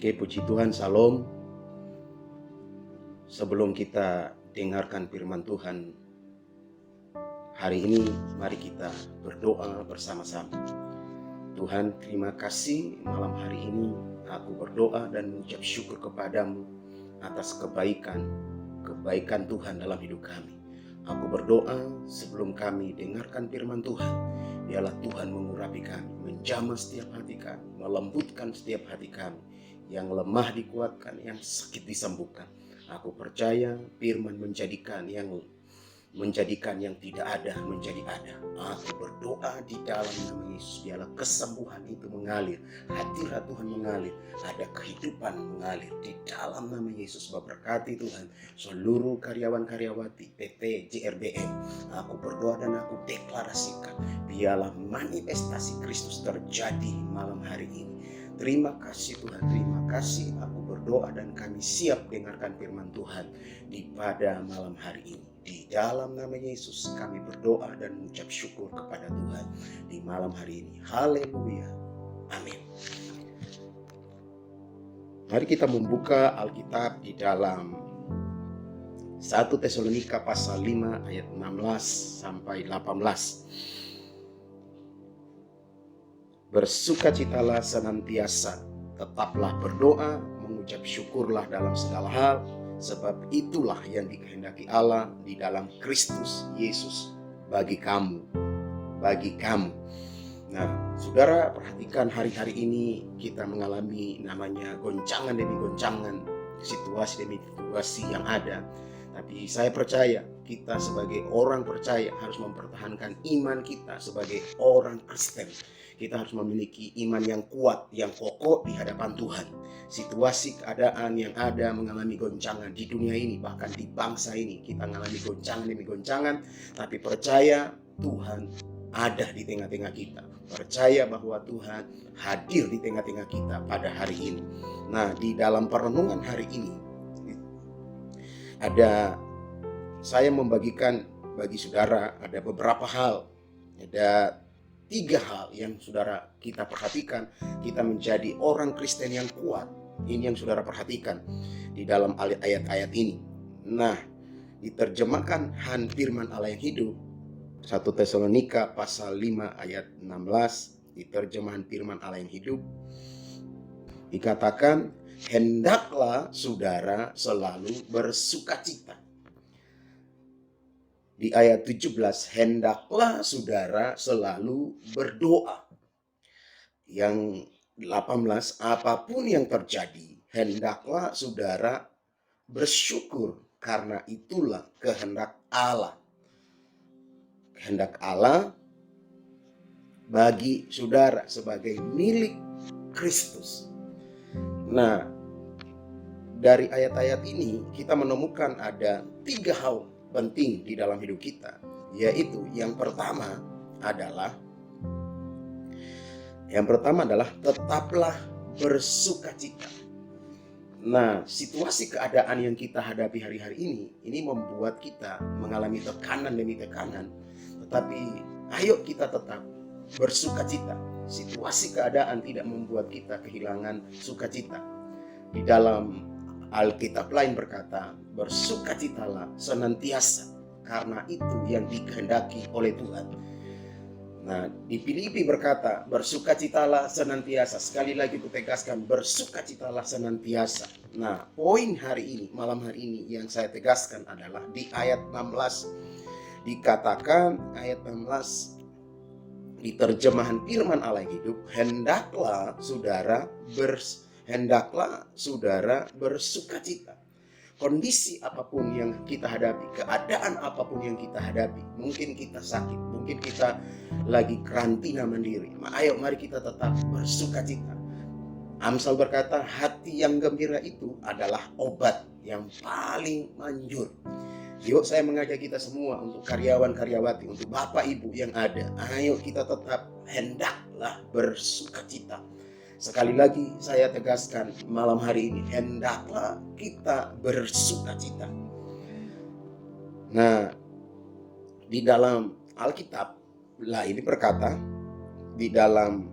Oke, puji Tuhan, Salam. Sebelum kita dengarkan firman Tuhan hari ini, mari kita berdoa bersama-sama. Tuhan, terima kasih malam hari ini aku berdoa dan mengucap syukur kepadamu atas kebaikan Tuhan dalam hidup kami. Aku berdoa sebelum kami dengarkan firman Tuhan, biarlah Tuhan mengurapi kami, menjamah setiap hati kami, melembutkan setiap hati kami, yang lemah dikuatkan, yang sakit disembuhkan. Aku percaya firman menjadikan yang tidak ada menjadi ada. Aku berdoa di dalam nama Yesus, biarlah kesembuhan itu mengalir, hadirat Tuhan mengalir, ada kehidupan mengalir di dalam nama Yesus. Berkati Tuhan seluruh karyawan-karyawati PT JRBM. Aku berdoa dan aku deklarasikan, biarlah manifestasi Kristus terjadi malam hari ini. Terima kasih Tuhan, terima kasih. Aku berdoa dan kami siap dengarkan firman Tuhan pada malam hari ini. Di dalam nama Yesus kami berdoa dan mengucap syukur kepada Tuhan di malam hari ini. Haleluya. Amin. Mari kita membuka Alkitab di dalam 1 Tesalonika pasal 5 ayat 16 sampai 18. Bersukacitalah senantiasa, tetaplah berdoa, mengucap syukurlah dalam segala hal, sebab itulah yang dikehendaki Allah di dalam Kristus Yesus bagi kamu. Nah, saudara, perhatikan hari-hari ini kita mengalami namanya goncangan demi goncangan, situasi demi situasi yang ada. Tapi saya percaya kita sebagai orang percaya harus mempertahankan iman kita sebagai orang Kristen. Kita harus memiliki iman yang kuat, yang kokoh di hadapan Tuhan. Situasi keadaan yang ada mengalami goncangan di dunia ini, bahkan di bangsa ini, kita mengalami goncangan demi goncangan. Tapi percaya Tuhan ada di tengah-tengah kita. Percaya bahwa Tuhan hadir di tengah-tengah kita pada hari ini. Nah, di dalam perenungan hari ini, saya membagikan bagi saudara ada beberapa hal. Ada 3 hal yang saudara kita perhatikan, kita menjadi orang Kristen yang kuat. Ini yang saudara perhatikan di dalam ayat-ayat ini. Nah, diterjemahkan firman Allah yang hidup 1 Tesalonika pasal 5 ayat 16, di terjemahan firman Allah yang hidup dikatakan, hendaklah saudara selalu bersukacita. Di ayat 17, hendaklah saudara selalu berdoa. Yang 18, apapun yang terjadi, hendaklah saudara bersyukur, karena itulah kehendak Allah. Kehendak Allah bagi saudara sebagai milik Kristus. Nah, dari ayat-ayat ini kita menemukan ada 3 hal penting di dalam hidup kita, yaitu yang pertama adalah tetaplah bersukacita. Nah, situasi keadaan yang kita hadapi hari-hari ini membuat kita mengalami tekanan demi tekanan, tetapi ayo kita tetap bersukacita. Situasi keadaan tidak membuat kita kehilangan sukacita. Di dalam Alkitab lain berkata, bersukacitalah senantiasa, karena itu yang dikehendaki oleh Tuhan. Nah, di Filipi berkata, bersukacitalah senantiasa. Sekali lagi kutegaskan, bersukacitalah senantiasa. Nah, poin hari ini, malam hari ini yang saya tegaskan adalah di ayat 16. Dikatakan ayat 16 di terjemahan firman Allah yang hidup, hendaklah saudara bersukacita. Kondisi apapun yang kita hadapi, keadaan apapun yang kita hadapi, mungkin kita sakit, mungkin kita lagi karantina mandiri, mari kita tetap bersukacita. Amsal berkata, hati yang gembira itu adalah obat yang paling manjur. Yuk, saya mengajak kita semua, untuk karyawan-karyawati, untuk bapak ibu yang ada, ayo kita tetap hendaklah bersukacita. Sekali lagi saya tegaskan malam hari ini, hendaklah kita bersukacita. Nah, di dalam Alkitab lah ini berkata, di dalam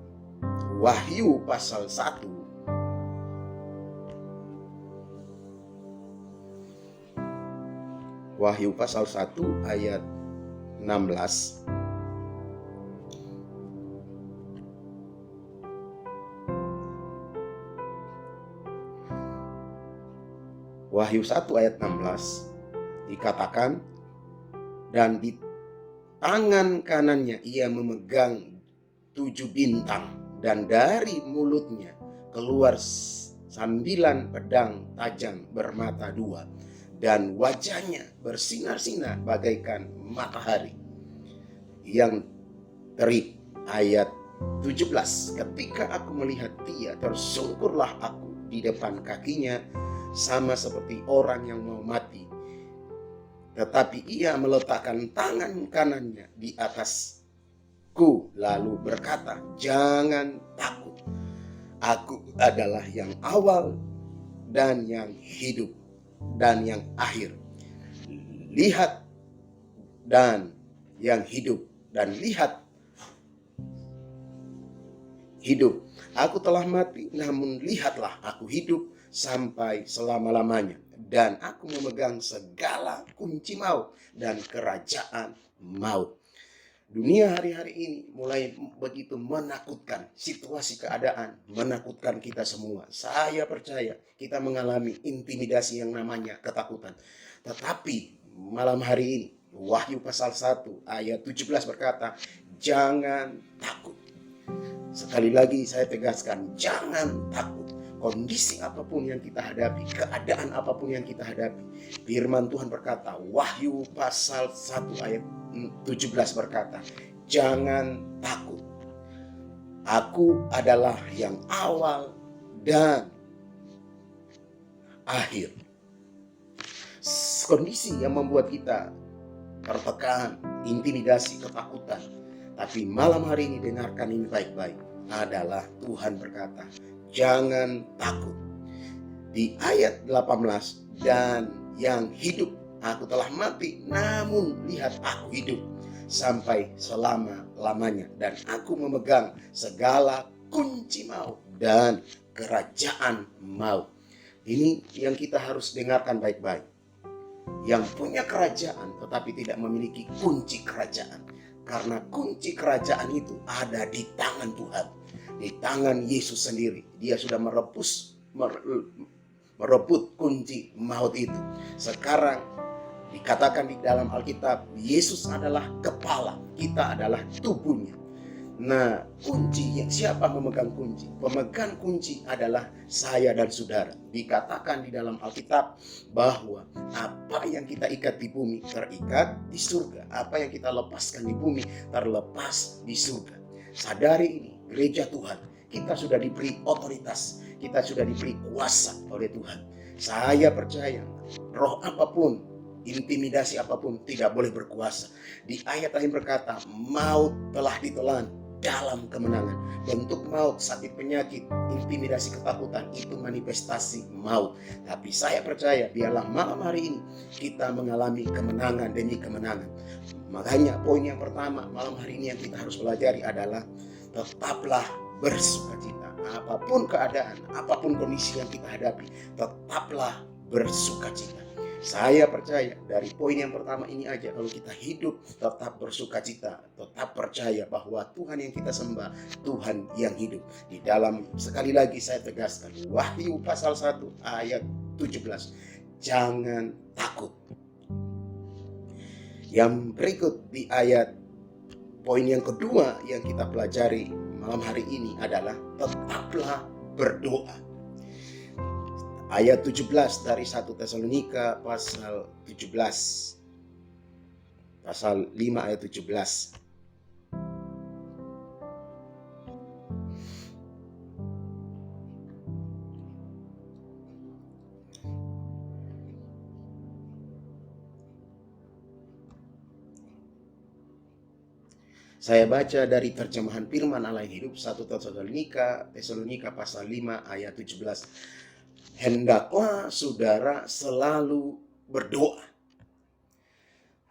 Wahyu pasal 1 Wahyu pasal 1 ayat 16. Wahyu 1 ayat 16 dikatakan, dan di tangan kanannya ia memegang 7 bintang, dan dari mulutnya keluar 9 pedang tajam bermata 2, dan wajahnya bersinar-sinar bagaikan matahari yang terik. Ayat 17, ketika aku melihat dia, tersungkurlah aku di depan kakinya, sama seperti orang yang mau mati. Tetapi ia meletakkan tangan kanannya di atasku, lalu berkata, jangan takut. Aku adalah yang awal dan yang hidup dan yang akhir. Lihat dan yang hidup dan lihat hidup. Aku telah mati, namun lihatlah aku hidup sampai selama-lamanya. Dan aku memegang segala kunci maut dan kerajaan maut. Dunia hari-hari ini mulai begitu menakutkan. Situasi keadaan menakutkan kita semua. Saya percaya kita mengalami intimidasi yang namanya ketakutan. Tetapi malam hari ini Wahyu pasal 1 ayat 17 berkata, jangan takut. Sekali lagi saya tegaskan, jangan takut. Kondisi apapun yang kita hadapi, keadaan apapun yang kita hadapi, firman Tuhan berkata, Wahyu pasal 1 ayat 17 berkata, jangan takut. Aku adalah yang awal dan akhir. Kondisi yang membuat kita tertekan, intimidasi, ketakutan. Tapi malam hari ini dengarkan ini baik-baik, adalah Tuhan berkata, jangan takut. Di ayat 18, dan yang hidup, aku telah mati, namun lihat aku hidup sampai selama-lamanya, dan aku memegang segala kunci maut dan kerajaan maut. Ini yang kita harus dengarkan baik-baik. Yang punya kerajaan tetapi tidak memiliki kunci kerajaan. Karena kunci kerajaan itu ada di tangan Tuhan, di tangan Yesus sendiri. Dia sudah merebut kunci maut itu. Sekarang dikatakan di dalam Alkitab, Yesus adalah kepala, kita adalah tubuhnya. Nah, kunci, siapa memegang kunci? Pemegang kunci adalah saya dan saudara. Dikatakan di dalam Alkitab bahwa apa yang kita ikat di bumi terikat di surga. Apa yang kita lepaskan di bumi terlepas di surga. Sadari ini, gereja Tuhan, kita sudah diberi otoritas, kita sudah diberi kuasa oleh Tuhan. Saya percaya roh apapun, intimidasi apapun tidak boleh berkuasa. Di ayat lain berkata, maut telah ditelan dalam kemenangan. Bentuk maut, sakit penyakit, intimidasi, ketakutan, itu manifestasi maut. Tapi saya percaya biarlah malam hari ini kita mengalami kemenangan demi kemenangan. Makanya poin yang pertama malam hari ini yang kita harus pelajari adalah tetaplah bersukacita. Apapun keadaan, apapun kondisi yang kita hadapi, tetaplah bersukacita. Saya percaya dari poin yang pertama ini aja, kalau kita hidup tetap bersukacita, tetap percaya bahwa Tuhan yang kita sembah, Tuhan yang hidup. Di dalam, sekali lagi saya tegaskan, Wahyu pasal 1 ayat 17, jangan takut. Yang berikut di ayat poin yang kedua yang kita pelajari malam hari ini adalah tetaplah berdoa. Ayat 17 dari 1 Tesalonika pasal 17. Pasal 5 ayat 17. Saya baca dari terjemahan firman Allah yang hidup 1 Tesalonika pasal 5 ayat 17. Hendaklah saudara selalu berdoa.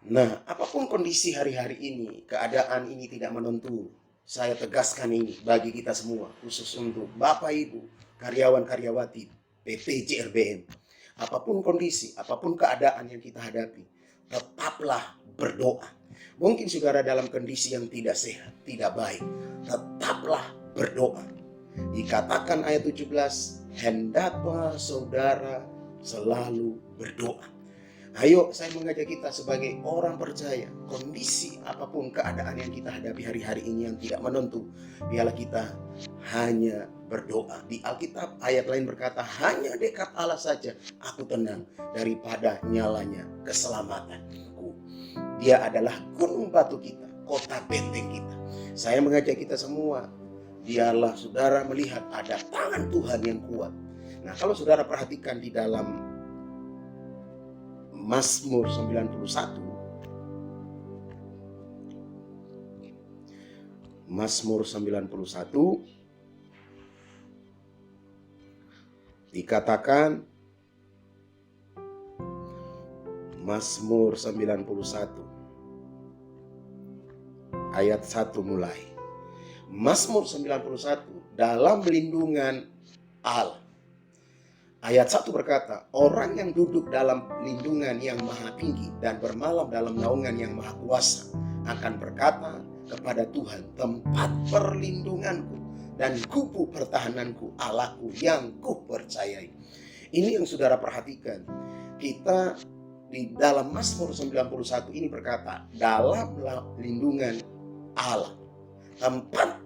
Nah, apapun kondisi hari-hari ini, keadaan ini tidak menentu. Saya tegaskan ini bagi kita semua, khusus untuk Bapak Ibu, karyawan-karyawati PT JRBM. Apapun kondisi, apapun keadaan yang kita hadapi, tetaplah berdoa. Mungkin saudara dalam kondisi yang tidak sehat, tidak baik, tetaplah berdoa. Dikatakan ayat 17, hendaklah saudara selalu berdoa. Ayo, saya mengajak kita sebagai orang percaya, kondisi apapun keadaan yang kita hadapi hari-hari ini yang tidak menentu, biarlah kita hanya berdoa. Di Alkitab ayat lain berkata, hanya dekat Allah saja aku tenang daripada nyalanya keselamatanku. Dia adalah gunung batu kita, kota benteng kita. Saya mengajak kita semua, biarlah saudara melihat ada tangan Tuhan yang kuat. Nah, kalau saudara perhatikan di dalam Mazmur 91, Mazmur 91 dikatakan, Mazmur 91 ayat 1 mulai. Mazmur 91, dalam lindungan Allah. Ayat 1 berkata, orang yang duduk dalam lindungan yang maha tinggi dan bermalam dalam naungan yang maha kuasa akan berkata kepada Tuhan, tempat perlindunganku dan kubu pertahananku, Allahku yang kupercayai. Ini yang saudara perhatikan. Kita di dalam Mazmur 91 ini berkata, dalam lindungan Allah, tempat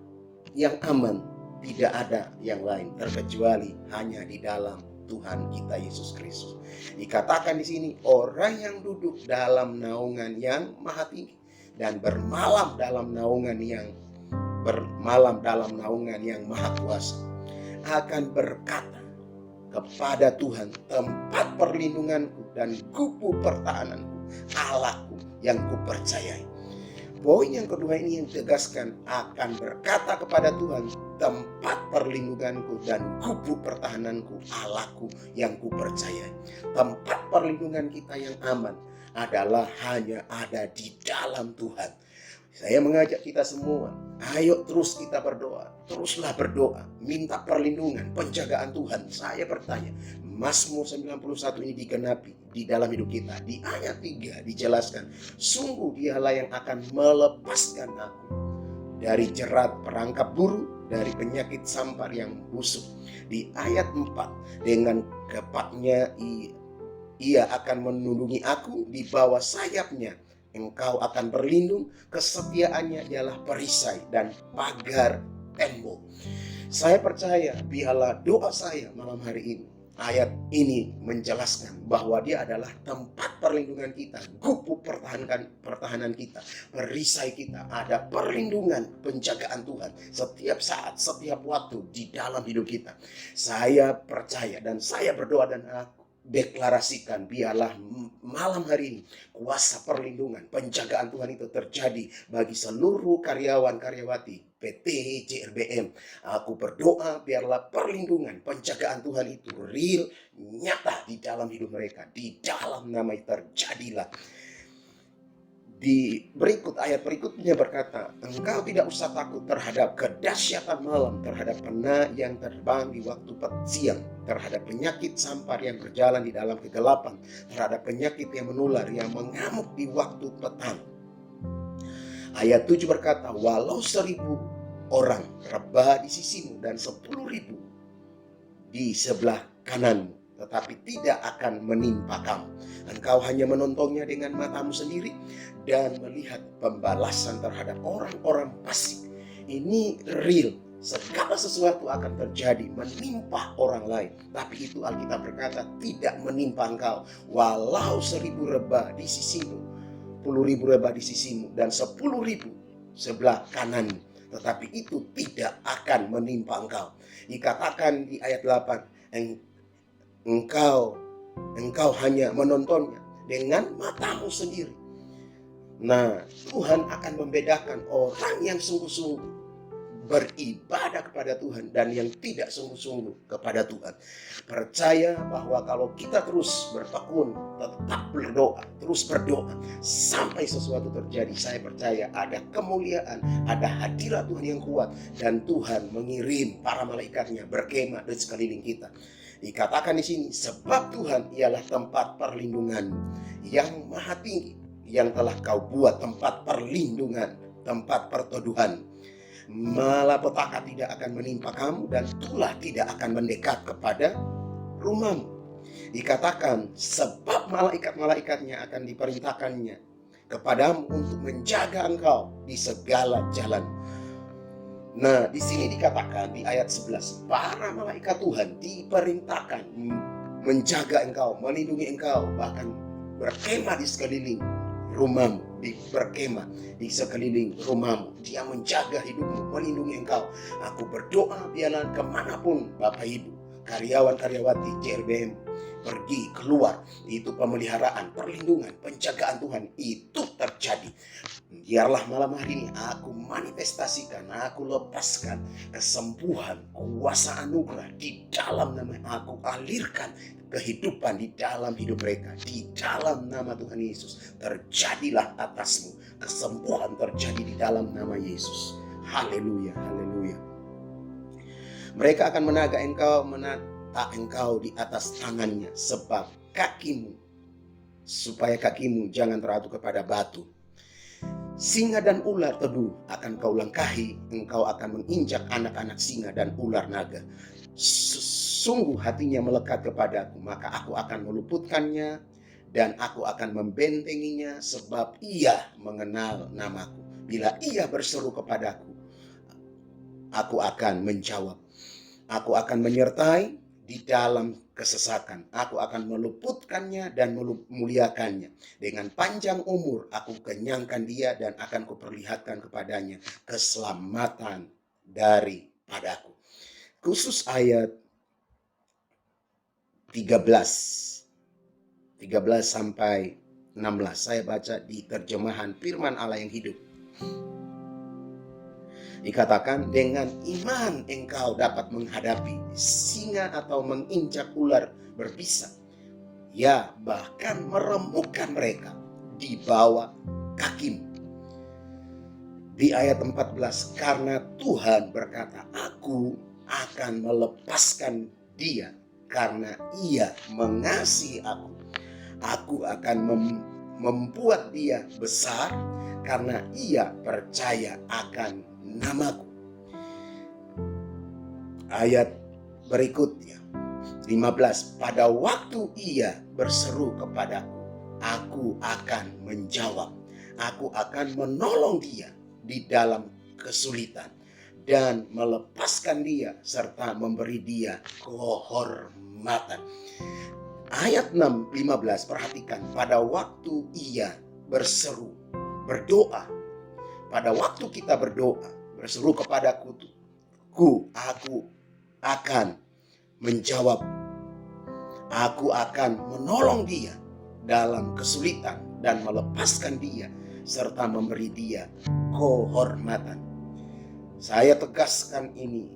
yang aman, tidak ada yang lain terkecuali hanya di dalam Tuhan kita Yesus Kristus. Dikatakan di sini, orang yang duduk dalam naungan yang maha tinggi dan bermalam dalam naungan yang maha kuasa akan berkata kepada Tuhan, tempat perlindunganku dan kubu pertahananku, Allahku yang kupercayai. Poin yang kedua ini yang ditegaskan, akan berkata kepada Tuhan, tempat perlindunganku dan kubu pertahananku, Allahku yang kupercayai. Tempat perlindungan kita yang aman adalah hanya ada di dalam Tuhan. Saya mengajak kita semua, ayo terus kita berdoa, teruslah berdoa, minta perlindungan, penjagaan Tuhan. Saya bertanya, Mazmur 91 ini digenapi di dalam hidup kita. Di ayat 3 dijelaskan, sungguh dialah yang akan melepaskan aku dari jerat perangkap burung, dari penyakit sampar yang busuk. Di ayat 4, dengan kepaknya ia akan menundungi aku, di bawah sayapnya engkau akan berlindung, kesetiaannya ialah perisai dan pagar tembok. Saya percaya biarlah doa saya malam hari ini, ayat ini menjelaskan bahwa dia adalah tempat perlindungan kita, kubu pertahanan kita, perisai kita. Ada perlindungan, penjagaan Tuhan setiap saat, setiap waktu di dalam hidup kita. Saya percaya dan saya berdoa dan aku deklarasikan, biarlah malam hari ini kuasa perlindungan, penjagaan Tuhan itu terjadi bagi seluruh karyawan-karyawati PT JRBM. Aku berdoa biarlah perlindungan, penjagaan Tuhan itu real, nyata di dalam hidup mereka. Di dalam nama terjadilah. Di ayat berikutnya berkata, engkau tidak usah takut terhadap kedahsyatan malam, terhadap pena yang terbang di waktu siang, terhadap penyakit sampar yang berjalan di dalam kegelapan, terhadap penyakit yang menular yang mengamuk di waktu petang. Ayat 7 berkata, walau 1.000 orang rebah di sisimu dan 10.000 di sebelah kananmu, tetapi tidak akan menimpa kamu. Engkau hanya menontonnya dengan matamu sendiri dan melihat pembalasan terhadap orang-orang fasik. Ini real. Segala sesuatu akan terjadi menimpa orang lain, tapi itu Alkitab berkata tidak menimpa engkau. Walau 1.000 rebah di sisimu, 10.000 rebah di sisimu, dan 10.000 sebelah kananmu, tetapi itu tidak akan menimpa engkau. Dikatakan di ayat 8, engkau hanya menontonnya dengan matamu sendiri. Nah, Tuhan akan membedakan orang yang sungguh-sungguh beribadah kepada Tuhan dan yang tidak sungguh-sungguh kepada Tuhan. Percaya bahwa kalau kita terus bertekun, tetap berdoa, terus berdoa sampai sesuatu terjadi, saya percaya ada kemuliaan, ada hadirat Tuhan yang kuat, dan Tuhan mengirim para malaikatnya berkemah di sekeliling kita. Dikatakan di sini, sebab Tuhan ialah tempat perlindungan yang maha tinggi, yang telah kau buat tempat perlindungan, tempat perteduhan. Malapetaka tidak akan menimpa kamu dan tulah tidak akan mendekat kepada rumahmu. Dikatakan, sebab malaikat-malaikatnya akan diperintahkannya kepadamu untuk menjaga engkau di segala jalan. Nah, di sini dikatakan di ayat 11, para malaikat Tuhan diperintahkan menjaga engkau, melindungi engkau, bahkan berkemah di sekeliling rumahmu, berkemah di sekeliling rumahmu. Dia menjaga hidupmu, melindungi engkau. Aku berdoa biarlah kemanapun Bapak Ibu, karyawan-karyawati JRBM pergi keluar, itu pemeliharaan, perlindungan, penjagaan Tuhan itu terjadi. Biarlah malam hari ini aku manifestasikan, aku lepaskan kesembuhan, kuasa anugerah di dalam nama, aku alirkan kehidupan di dalam hidup mereka, di dalam nama Tuhan Yesus. Terjadilah atasmu kesembuhan, terjadi di dalam nama Yesus. Haleluya, haleluya. Mereka akan menata engkau di atas tangannya, sebab kakimu, supaya kakimu jangan teratu kepada batu. Singa dan ular teduh akan kau langkahi, engkau akan menginjak anak-anak singa dan ular naga. Sungguh hatinya melekat kepadaku, maka aku akan meluputkannya dan aku akan membentenginya, sebab ia mengenal namaku. Bila ia berseru kepadaku, aku akan menjawab. Aku akan menyertai di dalam kesesakan. Aku akan meluputkannya dan memuliakannya. Dengan panjang umur aku kenyangkan dia dan akan kuperlihatkan kepadanya keselamatan daripadaku. Khusus ayat 13 sampai 16 saya baca di terjemahan Firman Allah yang hidup. Dikatakan, dengan iman engkau dapat menghadapi singa atau menginjak ular berbisa. Ya, bahkan meremukkan mereka di bawah kakimu. Di ayat 14, karena Tuhan berkata, aku akan melepaskan dia karena ia mengasihi aku. Aku akan membuat dia besar karena ia percaya akan namaku. Ayat berikutnya 15, pada waktu ia berseru kepadaku, aku akan menjawab. Aku akan menolong dia di dalam kesulitan dan melepaskan dia serta memberi dia kehormatan. Ayat 15, perhatikan, pada waktu ia berseru, berdoa. Pada waktu kita berdoa, berseru kepadaku, aku akan menjawab. Aku akan menolong dia dalam kesulitan dan melepaskan dia serta memberi dia kehormatan. Saya tegaskan ini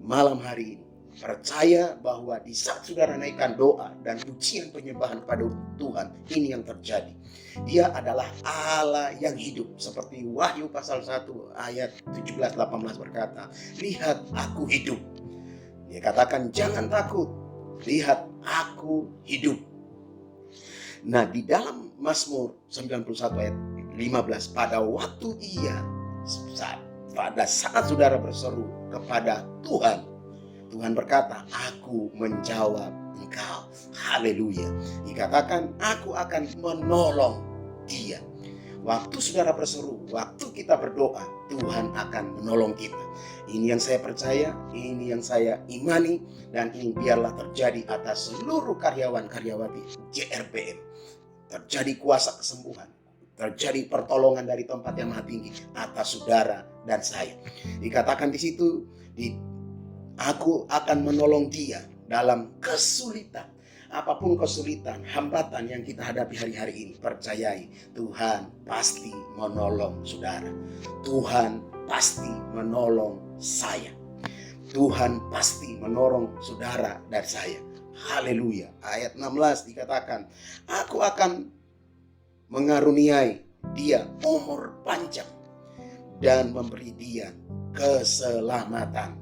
malam hari ini. Percaya bahwa di saat saudara naikkan doa dan pujian penyembahan kepada Tuhan, ini yang terjadi. Dia adalah Allah yang hidup. Seperti Wahyu pasal 1 ayat 17-18 berkata, lihat aku hidup. Dia katakan, jangan takut, lihat aku hidup. Nah, di dalam Mazmur 91 ayat 15, pada saat saudara berseru kepada Tuhan, Tuhan berkata, aku menjawab engkau. Haleluya. Dikatakan, aku akan menolong dia. Waktu saudara berseru, waktu kita berdoa, Tuhan akan menolong kita. Ini yang saya percaya, ini yang saya imani, dan ini biarlah terjadi atas seluruh karyawan-karyawati JRBM. Terjadi kuasa kesembuhan, terjadi pertolongan dari tempat yang maha tinggi atas saudara dan saya. Dikatakan di situ, aku akan menolong dia dalam kesulitan. Apapun kesulitan, hambatan yang kita hadapi hari-hari ini, percayai Tuhan pasti menolong saudara. Tuhan pasti menolong saya. Tuhan pasti menolong saudara dan saya. Haleluya. Ayat 16 dikatakan, aku akan mengaruniai dia umur panjang dan memberi dia keselamatan.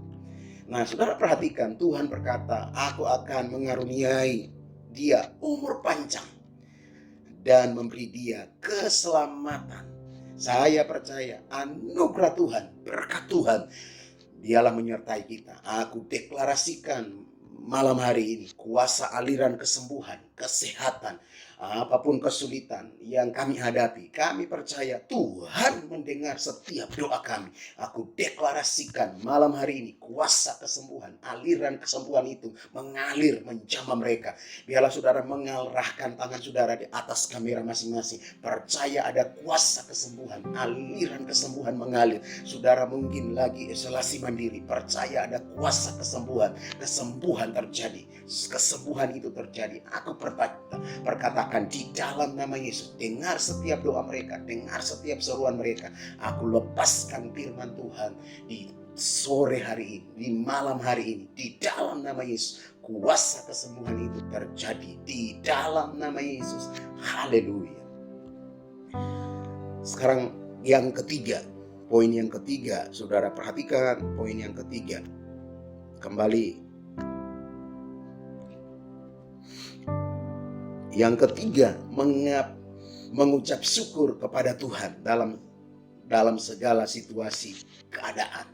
Nah, saudara perhatikan, Tuhan berkata, aku akan mengaruniai dia umur panjang dan memberi dia keselamatan. Saya percaya anugerah Tuhan, berkat Tuhan, dialah menyertai kita. Aku deklarasikan malam hari ini kuasa aliran kesembuhan, kesehatan, apapun kesulitan yang kami hadapi, kami percaya Tuhan mendengar setiap doa kami. Aku deklarasikan malam hari ini kuasa kesembuhan, aliran kesembuhan itu mengalir menjamah mereka. Biarlah saudara mengarahkan tangan saudara di atas kamera masing-masing. Percaya ada kuasa kesembuhan, aliran kesembuhan mengalir. Saudara mungkin lagi isolasi mandiri, percaya ada kuasa kesembuhan. Kesembuhan terjadi, kesembuhan itu terjadi. Aku perkatakan di dalam nama Yesus, dengar setiap doa mereka, dengar setiap seruan mereka. Aku lepaskan firman Tuhan di sore hari ini, di malam hari ini, di dalam nama Yesus. Kuasa kesembuhan itu terjadi di dalam nama Yesus. Haleluya. Sekarang yang ketiga, poin yang ketiga, saudara perhatikan poin yang ketiga. Kembali. Yang ketiga, mengucap syukur kepada Tuhan dalam segala situasi keadaan.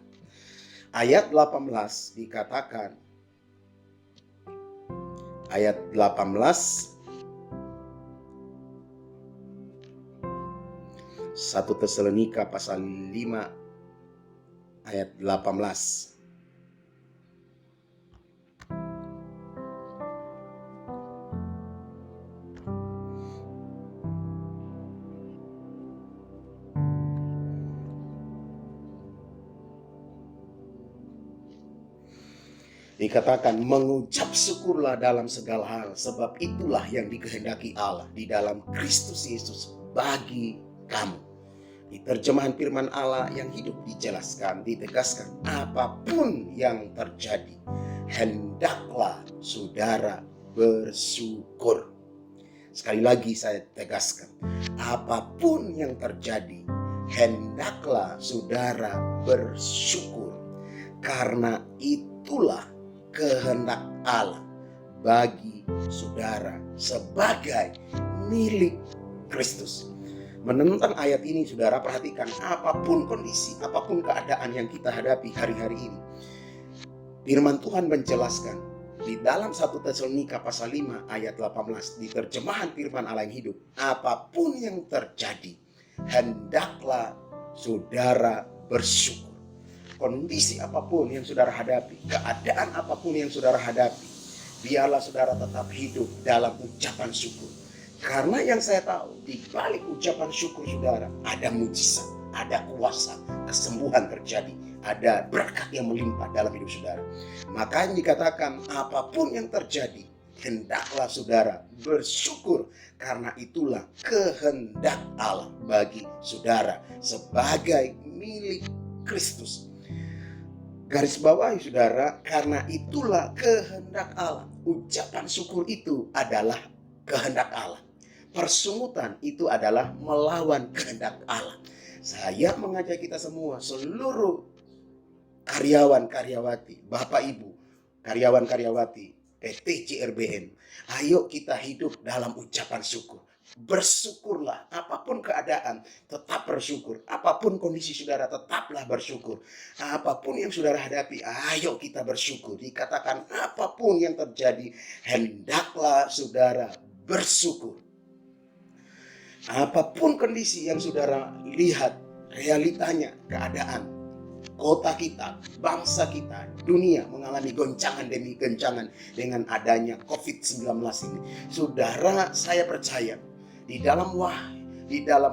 Ayat 18 dikatakan, ayat 18 1 Tesalonika pasal 5 ayat 18. Dikatakan mengucap syukurlah dalam segala hal, sebab itulah yang dikehendaki Allah di dalam Kristus Yesus bagi kamu. Di terjemahan firman Allah yang hidup dijelaskan, ditegaskan, apapun yang terjadi, hendaklah saudara bersyukur. Sekali lagi saya tegaskan, apapun yang terjadi, hendaklah saudara bersyukur. Karena itulah kehendak Allah bagi saudara sebagai milik Kristus. Menentang ayat ini, saudara perhatikan, apapun kondisi, apapun keadaan yang kita hadapi hari-hari ini, firman Tuhan menjelaskan di dalam 1 Tesalonika pasal 5 ayat 18, di terjemahan firman Allah yang hidup, apapun yang terjadi, hendaklah saudara bersyukur. Kondisi apapun yang saudara hadapi, keadaan apapun yang saudara hadapi, biarlah saudara tetap hidup dalam ucapan syukur. Karena yang saya tahu, di balik ucapan syukur saudara, ada mujizat, ada kuasa, kesembuhan terjadi, ada berkat yang melimpah dalam hidup saudara. Makanya dikatakan, apapun yang terjadi, hendaklah saudara bersyukur, karena itulah kehendak Allah bagi saudara sebagai milik Kristus. Garis bawahi saudara, karena itulah kehendak Allah. Ucapan syukur itu adalah kehendak Allah. Persungutan itu adalah melawan kehendak Allah. Saya mengajak kita semua, seluruh karyawan-karyawati, Bapak Ibu, karyawan-karyawati PT JRBN, ayo kita hidup dalam ucapan syukur. Bersyukurlah, apapun keadaan tetap bersyukur. Apapun kondisi saudara tetaplah bersyukur. Apapun yang saudara hadapi, ayo kita bersyukur. Dikatakan apapun yang terjadi, hendaklah saudara bersyukur. Apapun kondisi yang saudara lihat, realitanya, keadaan, kota kita, bangsa kita, dunia mengalami goncangan demi goncangan dengan adanya COVID-19 ini. Saudara, saya percaya di dalam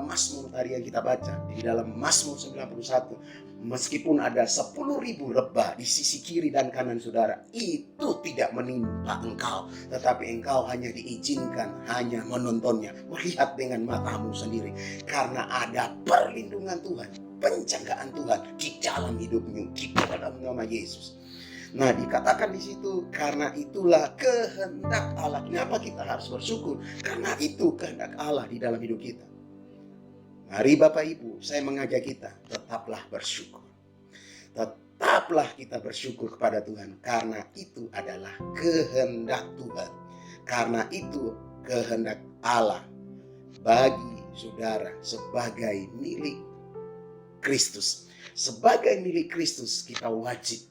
Mazmur tadi yang kita baca, di dalam Mazmur 91, meskipun ada 10.000 lebah di sisi kiri dan kanan saudara, itu tidak menimpa engkau, tetapi engkau hanya diizinkan hanya menontonnya, melihat dengan matamu sendiri, karena ada perlindungan Tuhan, penjagaan Tuhan di dalam hidupmu, di dalam nama Yesus. Nah, dikatakan di situ, karena itulah kehendak Allah. Kenapa kita harus bersyukur? Karena itu kehendak Allah di dalam hidup kita. Mari Bapak Ibu, saya mengajak kita, tetaplah bersyukur. tetaplah kita bersyukur kepada Tuhan, karena itu adalah kehendak Tuhan. Karena itu kehendak Allah bagi saudara sebagai milik Kristus. Sebagai milik Kristus, kita wajib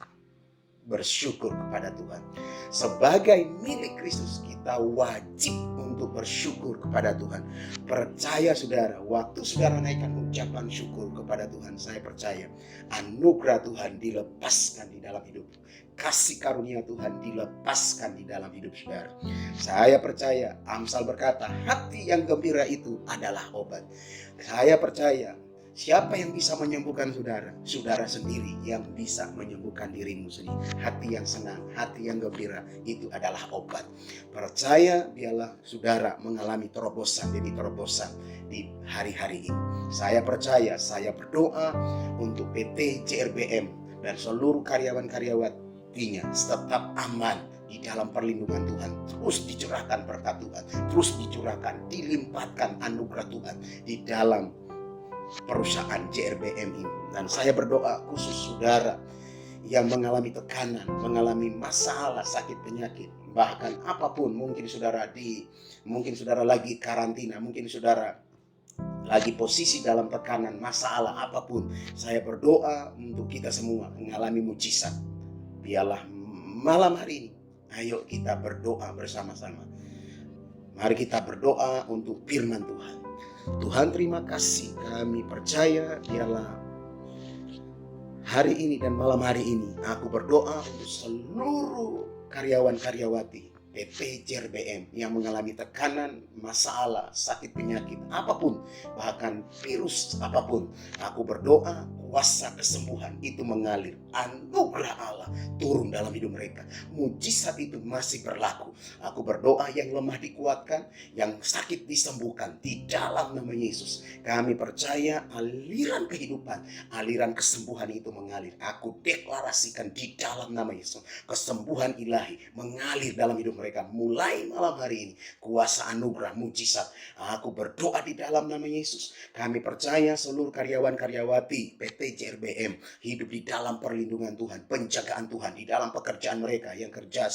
bersyukur kepada Tuhan. Sebagai milik Kristus, kita wajib untuk bersyukur kepada Tuhan. Percaya saudara, waktu saudara naikkan ucapan syukur kepada Tuhan, saya percaya anugerah Tuhan dilepaskan di dalam hidup. Kasih karunia Tuhan dilepaskan di dalam hidup saudara. Saya percaya, Amsal berkata, hati yang gembira itu adalah obat. Saya percaya, siapa yang bisa menyembuhkan saudara? Saudara sendiri yang bisa menyembuhkan dirimu sendiri. Hati yang senang, hati yang gembira, itu adalah obat. Percaya, biarlah saudara mengalami terobosan demi terobosan di hari-hari ini. Saya percaya, saya berdoa untuk PT JRBM dan seluruh karyawan-karyawatinya tetap aman di dalam perlindungan Tuhan. Terus dicurahkan berkat Tuhan, terus dicurahkan, dilimpahkan anugerah Tuhan di dalam perusahaan JRBM ini. Dan saya berdoa khusus saudara yang mengalami tekanan, mengalami masalah, sakit, penyakit, bahkan apapun, mungkin saudara lagi karantina, mungkin saudara lagi posisi dalam tekanan, masalah apapun. Saya berdoa untuk kita semua mengalami mujizat. Biarlah malam hari ini, ayo kita berdoa bersama-sama. Mari kita berdoa untuk firman Tuhan. Tuhan, terima kasih, kami percaya biarlah hari ini dan malam hari ini aku berdoa untuk seluruh karyawan-karyawati PT JRBM yang mengalami tekanan, masalah, sakit, penyakit, apapun, bahkan virus apapun. Aku berdoa kuasa kesembuhan itu mengalir, anugerah Allah turun dalam hidup mereka. Mujizat itu masih berlaku. Aku berdoa yang lemah dikuatkan, yang sakit disembuhkan di dalam nama Yesus. Kami percaya aliran kehidupan, aliran kesembuhan itu mengalir. Aku deklarasikan di dalam nama Yesus, kesembuhan ilahi mengalir dalam hidup mereka mulai malam hari ini. Kuasa anugerah mujizat, aku berdoa di dalam nama Yesus. Kami percaya seluruh karyawan-karyawati PT JRBM hidup di dalam perlindungan Tuhan, penjagaan Tuhan di dalam pekerjaan mereka yang kerja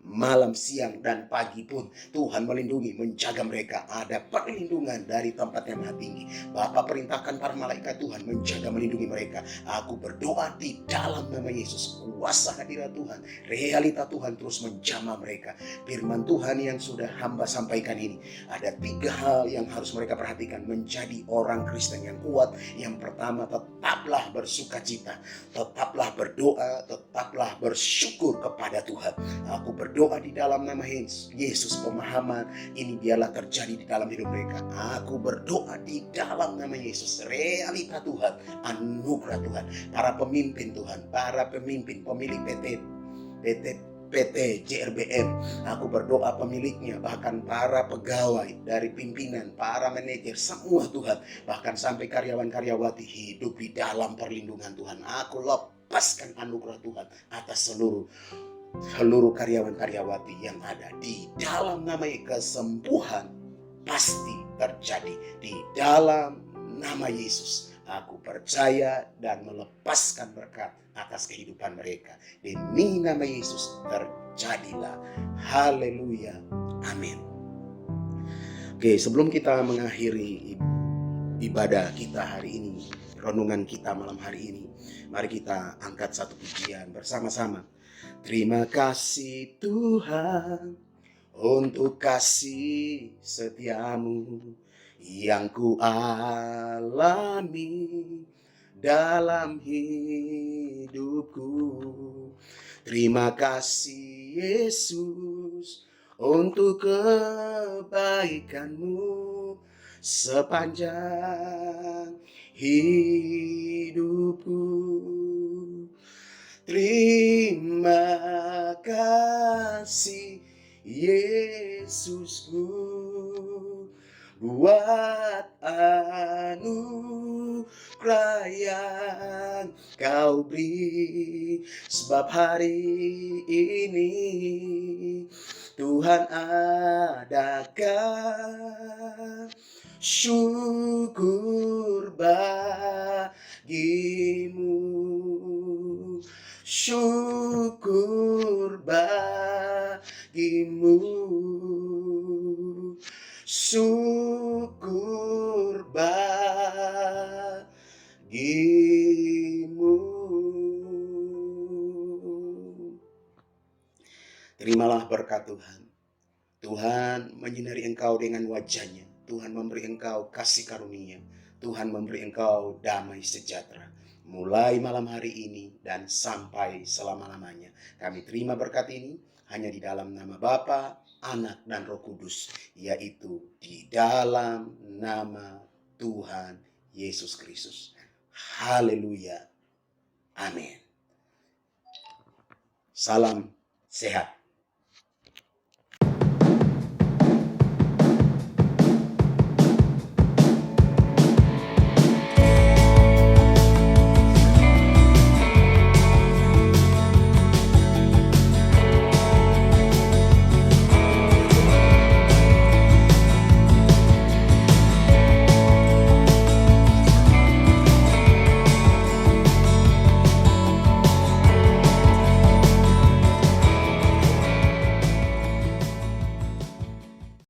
malam, siang, dan pagi pun Tuhan melindungi, menjaga mereka. Ada perlindungan dari tempat yang maha tinggi. Bapa perintahkan para malaikat Tuhan menjaga, melindungi mereka. Aku berdoa di dalam nama Yesus, kuasa hadirat Tuhan, realita Tuhan terus menjamah mereka. Firman Tuhan yang sudah hamba sampaikan ini, ada 3 hal yang harus mereka perhatikan menjadi orang Kristen yang kuat. Yang pertama, tetaplah bersukacita, tetaplah berdoa, tetaplah bersyukur kepada Tuhan. Aku berdoa di dalam nama Yesus, pemahaman ini biarlah terjadi di dalam hidup mereka. Aku berdoa di dalam nama Yesus, realita Tuhan, anugerah Tuhan, para pemimpin Tuhan, para pemimpin, pemilik PT JRBM, aku berdoa pemiliknya, bahkan para pegawai dari pimpinan, para manajer, semua Tuhan, bahkan sampai karyawan-karyawati hidup di dalam perlindungan Tuhan. Aku lepaskan anugerah Tuhan atas seluruh karyawan-karyawati yang ada di dalam nama kesembuhan pasti terjadi di dalam nama Yesus. Aku percaya dan melepaskan berkat atas kehidupan mereka. Demi nama Yesus terjadilah. Haleluya. Amin. Oke, sebelum kita mengakhiri ibadah kita hari ini, renungan kita malam hari ini, mari kita angkat satu pujian bersama-sama. Terima kasih Tuhan untuk kasih setiamu yang ku alami dalam hidupku. Terima kasih Yesus untuk kebaikanmu sepanjang hidupku. Terima kasih Yesusku buat anugerah yang kau beri, sebab hari ini Tuhan adakan syukur bagimu. syukur bagimu, syukur bagimu. Terimalah berkat Tuhan. Tuhan menyinari engkau dengan wajah-Nya. Tuhan memberi engkau kasih karunia. Tuhan memberi engkau damai sejahtera. Mulai malam hari ini dan sampai selama-lamanya. Kami terima berkat ini hanya di dalam nama Bapa, Anak, dan Roh Kudus. Yaitu di dalam nama Tuhan Yesus Kristus. Haleluya. Amin. Salam sehat.